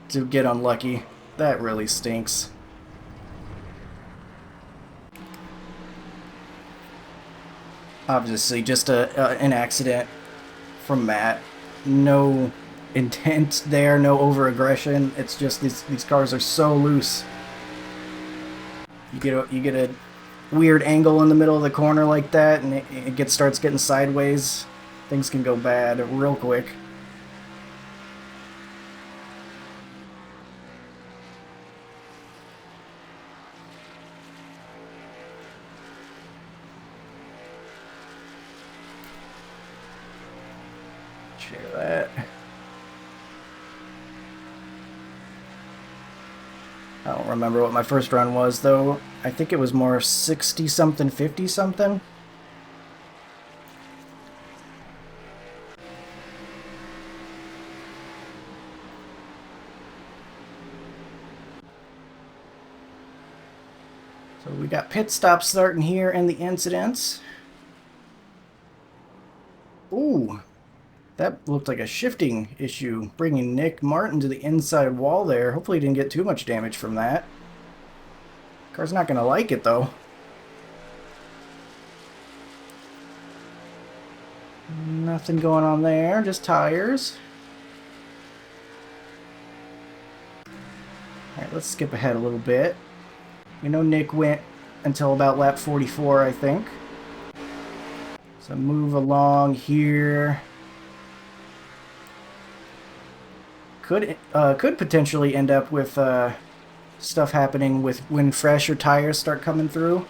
to get unlucky. That really stinks. Obviously, just an accident from Matt. No intent there, no over-aggression. It's just these cars are so loose. You get a weird angle in the middle of the corner like that, and it starts getting sideways. Things can go bad real quick. Share that. I don't remember what my first run was, though. I think it was more 60-something, 50-something. So we got pit stops starting here and the incidents. Ooh, that looked like a shifting issue, bringing Nick Martin to the inside wall there. Hopefully he didn't get too much damage from that. Car's not going to like it, though. Nothing going on there, just tires. Alright, let's skip ahead a little bit. We know Nick went until about lap 44, I think. So move along here. Could potentially end up with stuff happening with when fresher tires start coming through.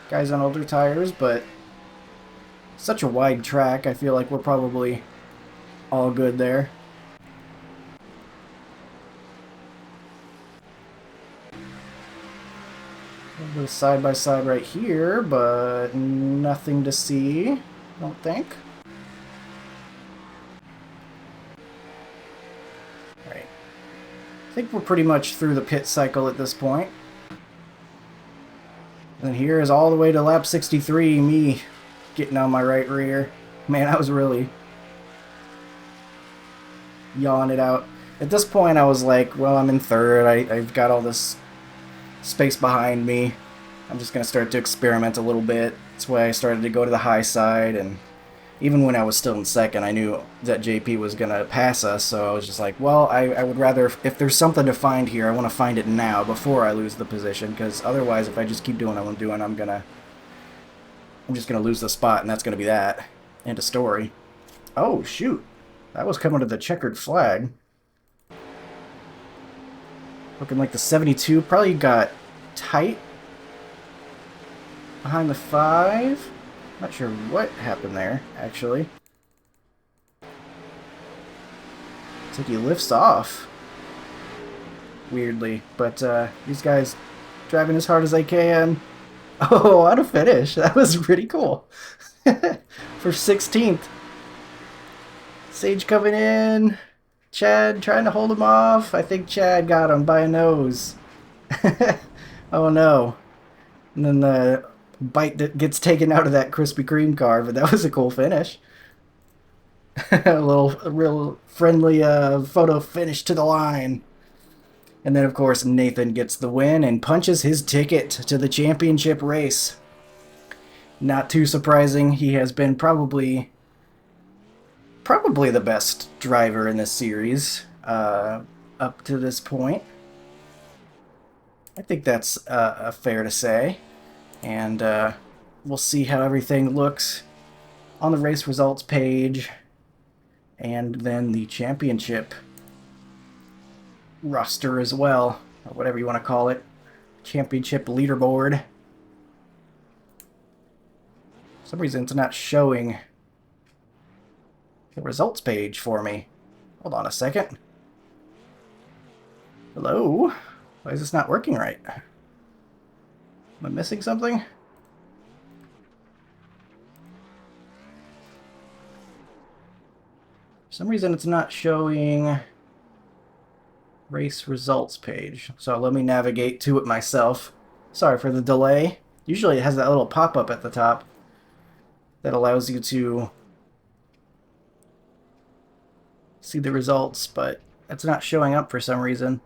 Guys on older tires, but such a wide track, I feel like we're probably all good there. A little side by side right here, but nothing to see, I don't think. Right. I think we're pretty much through the pit cycle at this point. And here is all the way to lap 63, me getting on my right rear. Man, I was really yawing it out. At this point, I was like, well, I'm in third. I've got all this space behind me. I'm just going to start to experiment a little bit. That's why I started to go to the high side, and even when I was still in second, I knew that JP was going to pass us, so I was just like, well, I would rather, if there's something to find here, I want to find it now before I lose the position, because otherwise, if I just keep doing what I'm doing, I'm just going to lose the spot, and that's going to be that. End of story. Oh, shoot. That was coming to the checkered flag. Looking like the 72 probably got tight behind the 5. Not sure what happened there, actually. It's like he lifts off. Weirdly. But these guys driving as hard as I can. Oh, what a finish. That was pretty cool. For 16th. Sage coming in. Chad trying to hold him off. I think Chad got him by a nose. Oh no. And then the bite that gets taken out of that Krispy Kreme car, but that was a cool finish. A real friendly photo finish to the line. And then, of course, Nathan gets the win and punches his ticket to the championship race. Not too surprising. He has been probably the best driver in this series up to this point. I think that's fair to say. And we'll see how everything looks on the race results page and then the championship roster as well, or whatever you want to call it. Championship leaderboard. For some reason it's not showing the results page for me. Hold on a second. Hello? Why is this not working right? Am I missing something? For some reason it's not showing race results page. So let me navigate to it myself. Sorry for the delay. Usually it has that little pop-up at the top that allows you to see the results, but it's not showing up for some reason.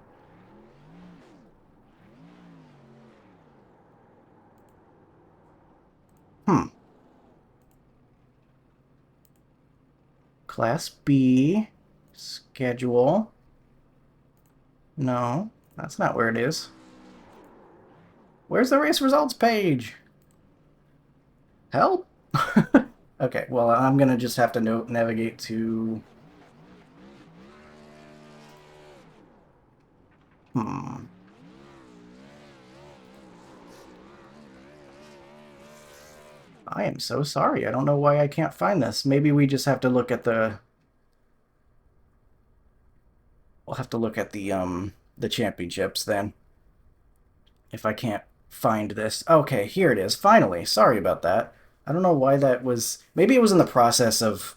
Class B schedule. No, that's not where it is. Where's the race results page? Help? Okay, well, I'm gonna just have to navigate to... I am so sorry. I don't know why I can't find this. Maybe we just have to look at the... We'll have to look at the championships then. If I can't find this. Okay, here it is. Finally. Sorry about that. I don't know why that was... Maybe it was in the process of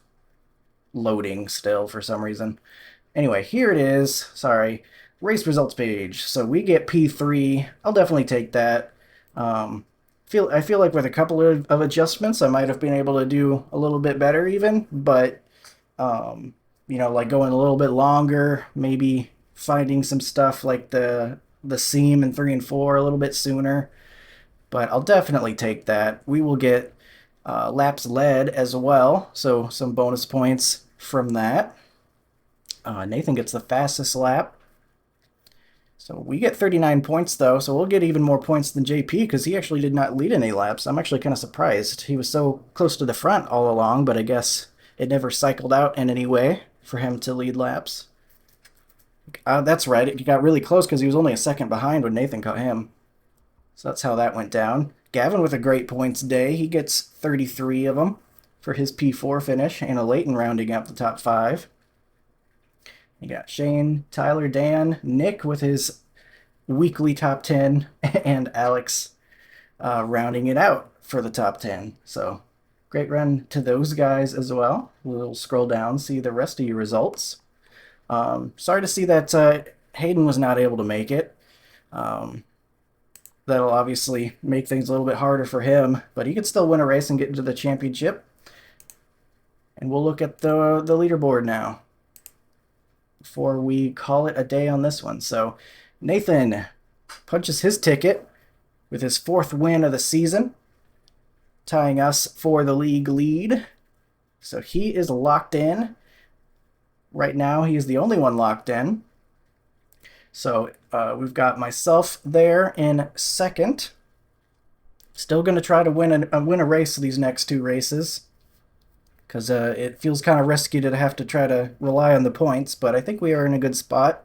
loading still for some reason. Anyway, here it is. Sorry. Race results page. So we get P3. I'll definitely take that. I feel like with a couple of adjustments, I might have been able to do a little bit better even, but you know, like going a little bit longer, maybe finding some stuff like the seam in 3 and 4 a little bit sooner. But I'll definitely take that. We will get laps led as well, so some bonus points from that. Nathan gets the fastest lap. So we get 39 points, though, so we'll get even more points than JP because he actually did not lead any laps. I'm actually kind of surprised. He was so close to the front all along, but I guess it never cycled out in any way for him to lead laps. That's right, it got really close because he was only a second behind when Nathan caught him. So that's how that went down. Gavin with a great points day. He gets 33 of them for his P4 finish, and a Leighton rounding out the top 5. You got Shane, Tyler, Dan, Nick with his weekly top 10, and Alex rounding it out for the top 10. So great run to those guys as well. We'll scroll down, see the rest of your results. Sorry to see that Hayden was not able to make it. That'll obviously make things a little bit harder for him, but he could still win a race and get into the championship. And we'll look at the leaderboard now before we call it a day on this one. So Nathan punches his ticket with his 4th win of the season, tying us for the league lead. So he is locked in. Right now, he is the only one locked in. So we've got myself there in 2nd. Still going to try to win a race these next 2 races, because it feels kind of risky to have to try to rely on the points, but I think we are in a good spot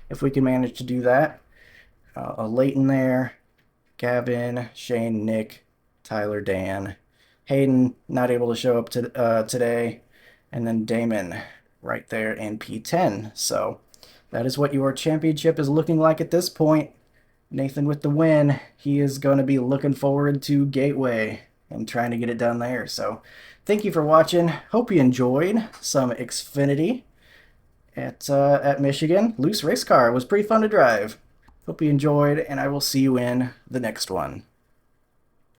if we can manage to do that. Leighton there, Gavin, Shane, Nick, Tyler, Dan, Hayden not able to show up today, and then Damon right there in P10. So that is what your championship is looking like at this point. Nathan with the win. He is going to be looking forward to Gateway and trying to get it done there. So thank you for watching. Hope you enjoyed some Xfinity at Michigan. Loose race car. It was pretty fun to drive. Hope you enjoyed, and I will see you in the next one.